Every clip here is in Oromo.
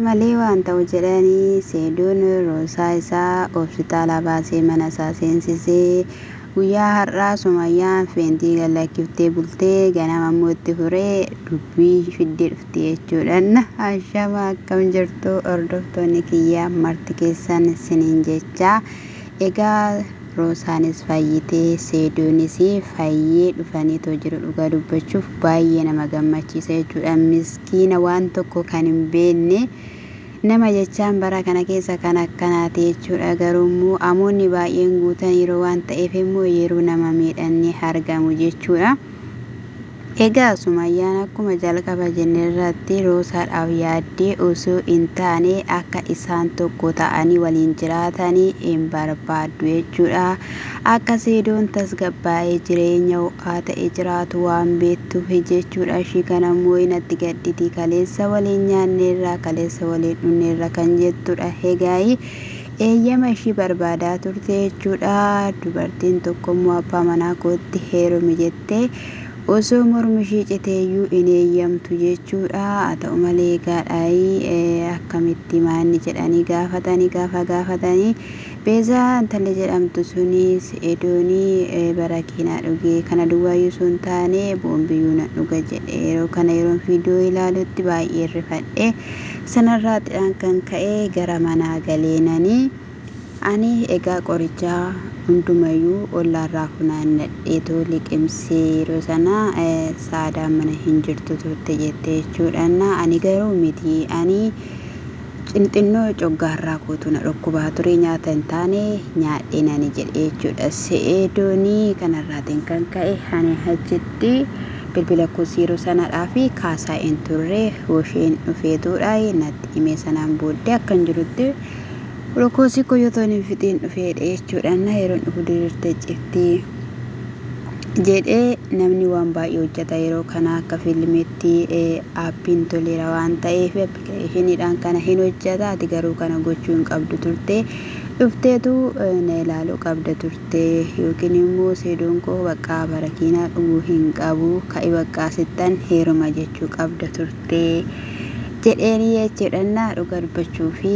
malee waan ta'u jedhanii seedoon roosaa isaa hospitaala baasee mana isaa seensisee guyyaa har'aa Sumayyaan feentii gallakkiftee bultee ganama immoo itti furee dubbii fiddee dhufte jechuudha. Ashama akkam jirtu hordoftoonni kiyyaa marti keessan isiniin jecha egaa roosaanis fayyitee seedoonis fayyee dhufaniitoo jiru dhugaa dubbachuuf baay'ee nama gammachiisa jechuudha. Miskiina waan tokko kan hin beekne nama jechaan bara kana keessa kan akkanaati jechuudha. Garuummoo amoonni baay'een guutan yeroo waan ta'eef immoo yeroo nama miidhanne argamu jechuudha. Egaa Sumayyaan akkuma jalqaba jenne irratti roosaadhaaf yaaddee osoo hin taane akka isaan tokko ta'anii waliin jiraatanii hin barbaaddu jechuudha. Akka seedoon tasgabbaa'ee jireenya ho'aa ta'e jiraatu waan beektuuf jechuudha. Ishii kanammoo natti gadditi kaleessa waliin nyaanneerra kaleessa waliin dhunneerra kan jettudha. Egaa eeyyama ishii barbaadaa turte jechuudha. Dubartiin tokkommoo abbaa manaa kootti heerumi jettee osoo mormi ishii citeeyyuu hin eeyyamtu jechuudha. Haa ta'u malee gaadhaayii akkamitti maanni jedhanii gaafatanii Beezaa intalli jedhamtu sunis seedoonii barakiinaa dhugee kana duwwaayyuu sun taane boombiyyuu na dhuga jedhe yeroo kana yeroon viidiyoo ilaalutti baay'ee rifadhe sanarraatidhaan kan ka'e gara manaa galeenanii ani egaa qorichaa hundumayyuu ollaarraa funaannadheetoo liqimsee yeroo sana saadaan mana hin jirtu turte jette jechuudha. Ani garuu miti ani xinxinnoo coggaarraa kootu na dhukkubaa ture nyaata hin taane nyaadhee nani jedhe jechuudha. Seedoonii kanarraatiin kan ka'e ani achitti bilbila koosii yeroo sanadhaa fi kaasaa hin turre hosheen dhufeetudha natti himee sanaan booddee akkan jirutti Rokoosii koyotoon hin fixiin dhufeedha jechuudha. Yeroon dhufu diriirtee ciftii jedhee namni waan baay'ee hojjeta yeroo kana akka fiilmiitti aappiin toleera waan ta'eef appilikeeshiniidhaan kana hin hojjeta. Ati garuu kana gochuu hin qabdu turte dhufteetu na ilaaluu qabda turte yookiin immoo seedoon koo bakka barakiinaa dhuguu hin qabu ka'i bakka sittan heeruma jechuu qabda turte jedheeni jechuudha. Dhuga dubbachuu fi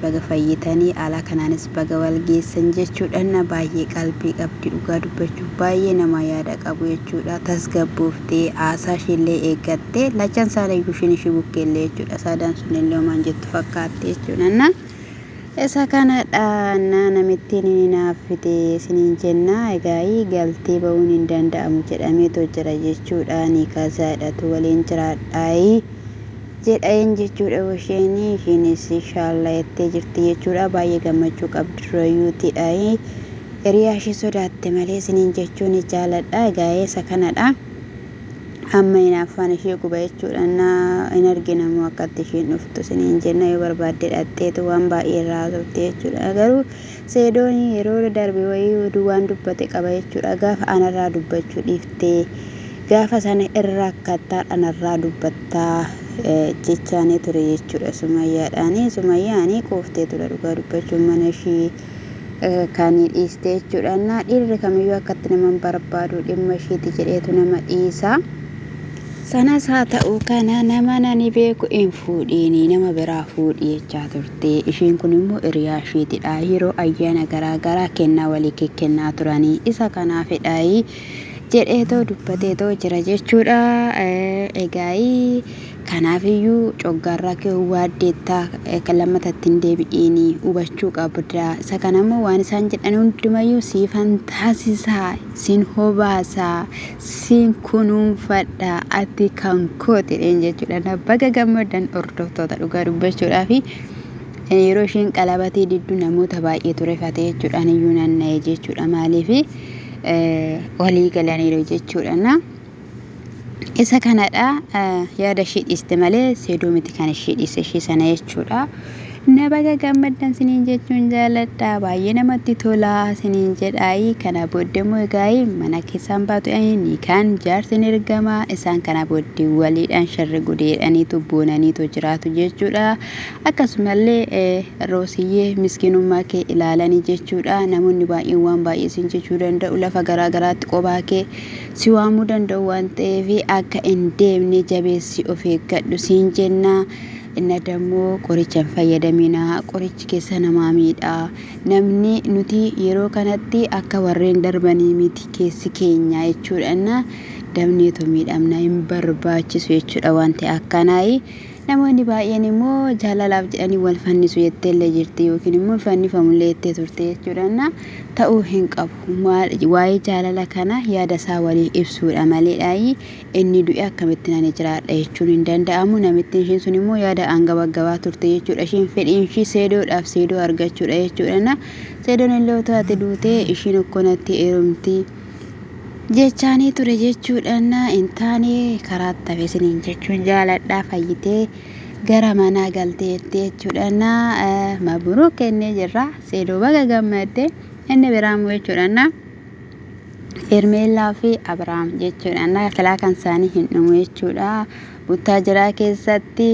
baga fayyitanii ala kanaanis baga wal geessan jechuudha. Baay'ee qalbii qabdi dhugaa dubbachuuf baay'ee nama yaada qabu jechuudha. Tasgabbooftee haasaa ishiillee eeggattee lachan saalayyuu ishii bukkeellee jechuudha. Saadaan sunillee homaan jettu fakkaatte jechuudha. Isa kanadha namitti ni naaffite isiniin jenna. Egaa galtee ba'uun hin danda'amu jedhameetoo jira jechuudha. Ni kaasaadhatu waliin jiraadhaayi jedheen jechuudha. Isheenii ishiinis inshaallaa jettee jirti jechuudha. Baay'ee gammachuu qabdi durayyuutidha. Hiriyaa ishee sodaatte malee isiniin jechuun jaaladha. Egaa isa kanadha. Amma afaan ishee guba jechuudha. Hin arginamu akkatti isheen dhuftu isiniin jenna yoo barbaadde dhaqxeetu waan baay'ee irraa turte jechuudha. Garuu seedoonii yeroo darbe wayii waan dubbate qaba jechuudha. Gaafa anarraa dubbachuu dhiiftee gaafa sana irraa akkattaa anarraa dubbattaa jechaanii ture jechuudha. Sumayyaanii qooftee ture dhugaa dubbachuun mana ishii kan dhiiste jechuudha. Dhiirri kamiyyuu akkatti nama barbaadu dhimma ishiiti jedheetu nama dhiisa. Sanas haa ta'u kana nama nani beeku hin fuudhiini nama biraa fuudhii jechaa turte. Isheen kun immoo hiriyaa ishiitidha. Yeroo ayyaana garaagaraa kennaa walii kennaa turanii isa kanaafidha jedheetoo dubbateetoo jira jechuudha. Egaa kanaafiyyuu coggaarraa kee waaddeettaa kan lammatatti hin deebi'iin hubachuu qabda. Isa kanammoo waan isaan jedhan hundumayyuu siifan taasisaa sin hobaasaa sin kunuunfadha ati kan kootidheen jechuudha. Baga gammadan hordoftoota dhugaa dubbachuudhaaf yeroo isheen qalabatii didduu namoota baay'ee turefate jechuudha. Iyyuu nanna'e jechuudha. Maaliif walii galaniiru jechuudha. Isa kanadha yaada ishee dhiiste malee seedoo miti kan ishee dhiiste ishee sana jechuudha. Na baga gammadan isiniin jechuun jaaladha. Baay'ee namatti tola isiniin jedhaayi. Kana booddee immoo egaa mana keessaan baatu ni kan jaarsin ergama isaan kana booddee waliidhaan sharri gudeedhaniitu boonaniitu jiraatu jechuudha. Akkasumallee roosiyyee miskiinummaa kee ilaalanii jechuudha. Namoonni baay'een waan baay'ee sin jechuu danda'u lafa garaagaraatti qophaa kee si waamuu danda'u waan ta'eef akka hin deemne jabeessi of eeggadhu siin jenna. Inna dammoo qoricha hin fayyadaminaa. Qorichi keessa namaa miidhaa. Namni nuti yeroo kanatti akka warreen darbanii miti keessi keenya jechuudha. Dabneetu miidhamna hin barbaachisu jechuudha wanti akkanaayi. Namoonni baay'een immoo jaalalaaf jedhanii wal fannisu jettee illee jirti yookiin immoo fannifamullee jettee turte jechuudha. Ta'uu hin qabu. Waa'ee jaalala kana yaada isaa walii ibsuudha maleedhaayi. Inni du'e akkamitti nani jiraadha jechuun hin danda'amu. Namittiin ishiin sun immoo yaada gabaa turte jechuudha. Ishiin fedhiin ishii seedoodhaaf seedoo argachuudha jechuudha. Seedoon illee otoo ati duutee ishiin okkonatti heerumti jechaanii ture jechuudha. Intaane karaatti hafe isiniin jechuun jaaladhaa fayyitee gara manaa galtee jechuudha. Mabruuk kennee jirra. Seedoo baga gammadde. Inni biraamu jechuudha. Hermeellaa fi Abrahaam jechuudha. Kalaa kan isaanii hin dhumu jechuudha. Buttaajiraa keessatti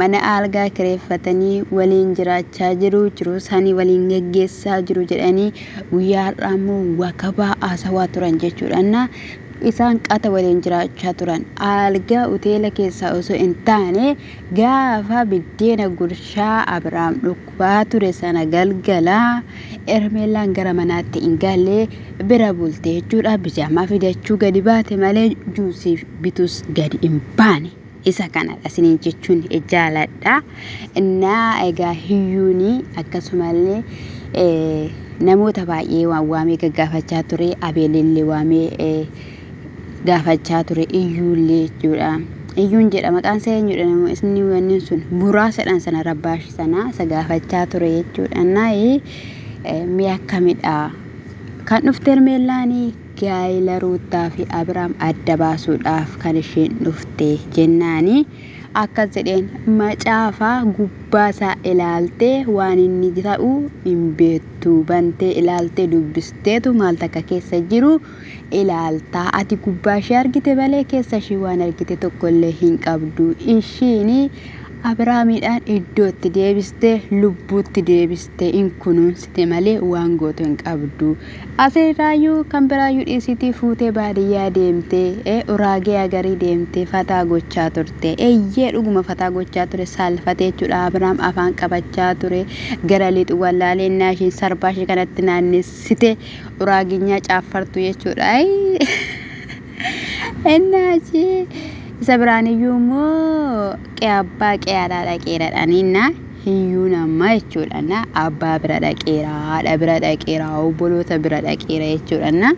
mana algaa kireeffatanii waliin jiraachaa jiru. Jiruu isaanii waliin geggeessaa jiru jedhanii guyyaa har'aa immoo wakabaa haasawaa turan jechuudha. Isaan qata waliin jiraachaa turan. Algaa hoteela keessaa osoo hin taane gaafa biddeena gurshaa Abrahaam dhukkubaa ture sana galgala Hermeellaan gara manaatti hin galle bira bulte jechuudha. Bijaamaa fidachuu gadi baate malee juusiif bitus gadi hin baane. Isa kanadha isiniin jechuun jaaladha. Innaa egaa hiyyuuni akkasumallee namoota baay'ee waan waamee gaggaafachaa ture. Abeelillee waamee gaafachaa ture iyyuullee jechuudha. Iyyuun jedha maqaan isaa eenyudha? Isni wanni sun buraasadhaan sana rabbaashi sana isa gaafachaa ture jechuudha. Mi'a akkamidha kan dhufte Hermeellaanii? Gaa'ila Ruutaa fi Abrahaam adda baasuudhaaf kan isheen dhufte jennaani. Akkas jedheen macaafaa gubbaasaa ilaaltee waan inni ta'u hin beektu. Bantee ilaaltee dubbisteetu maal takka keessa jiru ilaaltaa. Ati gubbaa ishee argite malee keessa ishee waan argite tokkollee hin qabdu. Ishiin Abrahaamiidhaan iddootti deebistee lubbuutti deebistee hin kunuunsite malee waan gootu hin qabdu. Asirraayyuu kan biraayyuu dhiisitii fuutee baadiyyaa deemtee uraagee agarii deemtee fataa gochaa turte. Eeyyee dhuguma fataa gochaa ture saalfatee jechuudha. Abrahaam afaan qabachaa ture. Gara lixu wallaalee innaa ishiin sarbaa ishee kanatti naannessite uraaginyaa caaffartu jechuudha. Innaa ishee isa biraaniyyuu immoo abbaa qe'aadhaa dhaqeeradhaanina hiyyuu namaa jechuudha. Abbaa bira dhaqeera, haadha bira dhaqeera, obboloota bira dhaqeera jechuudha.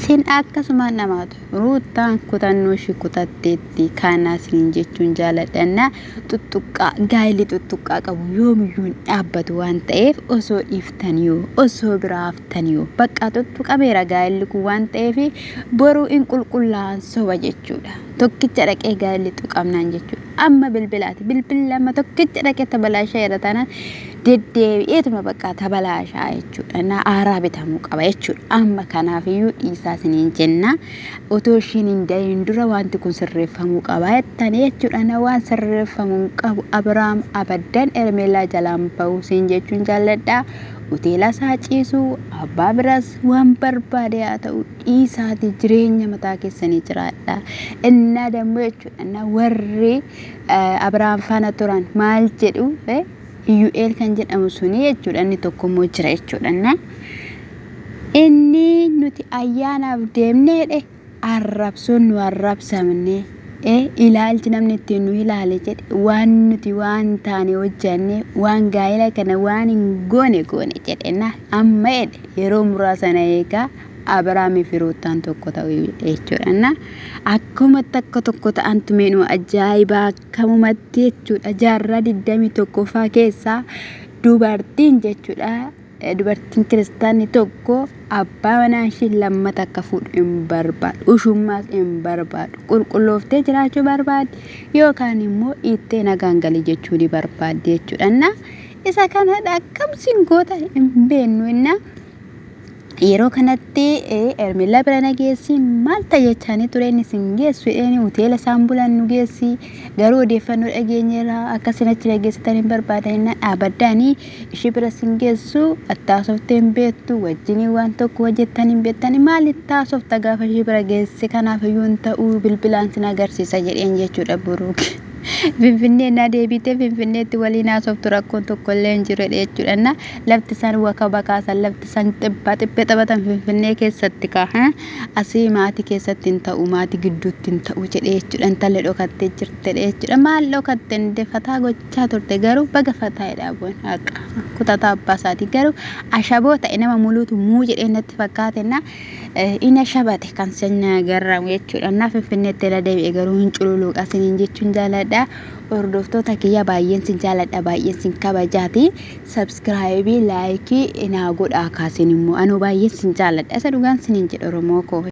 Sin akkasumaan namaatu Ruutaan kutannoo ishee kutatteetti kana isiniin jechuun jaaladha. Tuttuqqaa gaa'illi tuttuqqaa qabu yoomiyyuu hin dhaabbatu waan ta'eef osoo dhiiftaniyyuu osoo biraa haftaniyyuu bakka tuttuqameera gaa'illi kun waan ta'eef boruu hin qulqullaa'an soba jechuudha. Tokkicha dhaqee gaa'illi tuqamnaan jechuudha. Amma bilbilaati. Bilbilli amma tokkicha dhaqee tabalaashaa irra taanaan deddeebi'eetuma bakka tabalaashaa jechuudha. Aaraa bitamuu qaba jechuudha. Amma kanaafiyyuu dhiisaa isiniin jenna. Otoo ishiin hin dahin dura wanti kun sirreeffamuu qaba jettanii jechuudha. Waan sirreeffamuu qabu Abrahaam abaddan Hermeellaa jalaan bahuu isin jechuun jaalladha. Hoteela isaa ciisuu abbaa biraas waan barbaade haa ta'u dhiisaati jireenya mataa keessanii jiraadha. Innaa dammoo jechuudha. Warri Abrahaam faana turan maal jedhu Iyyu'eel kan jedhamu suni jechuudha. Inni tokko immoo jira jechuudha. Inni nuti ayyaanaaf deemneedhe arrabsoon nu arrabsamne ilaalchi namni ittiin nu ilaale jedhe waan nuti waan taane hojjanne waan gaa'ila kana waan hin goone jedhe. Amma yeroo muraasa na eegaa Abrahaamii fi Ruutaan tokko ta'u jechuudha. Akkuma takka tokko ta'antu meenuu ajaa'ibaa akkamumatti jechuudha. Jaarraa 21ffaa keessaa dubartiin jechuudha. Dubartiin kiristaanni tokko abbaa manaa ishee lammata akka fuudhu hin barbaadu. Ushummaas hin barbaadu. Qulqullooftee jiraachuu barbaaddi yookaan immoo ittee nagaan galii jechuu ni barbaaddi jechuudha. Isa kanadha akkamsiin goota hin beeknu. Yeroo kanatti Hermeellaa bira nageessi maal tajaajilanii tureen isin geessu hoteela isaan bulan nu geessi garuu odeeffannoo dhageenyeera akkasinachi dhageessitan hin barbaadan abaddaanii ishee bira isin geessu attaasofte hin beektu wajjinii waan tokko hojjettan hin beektan maal ittaasofta gaafa ishee bira geesse kanaaf iyyuu hin ta'u bilbilaan sin agarsiisa jedheen jechuudha Buruuk. Finfinnee na deebitee Finfinneetti waliin haasoftu rakkoon tokko illee hin jiru jechuudha. Na lafti isaan waka bakaasan lafti isaan xibbee taphatan Finfinnee keessatti kaha asii maatii keessatti hin ta'u maatii gidduutti hin ta'u jedhee jechuudha. Intalli dhokattee jirti jechuudha. Maal dhokatte indee fataa gochaa turte garuu baga fataa jedhabuun haqa kutata abbaa isaatii garuu ashaboo ta'e nama muluutu muu jedhee natti fakkaate na ina shabate kan sanya garramu jechuudha. Na Finfinneetti la deebi'e garuu hin cululuqa siniin jechuun jaaladha. Hordoftoota kiyya baay'een sin jaaladha baay'een sin kabajaati. Subscribe like ina godhaa kaasin immoo anuu baay'een sin jaaladha. Isa dhugaan siniin jedhu Oromoo koo.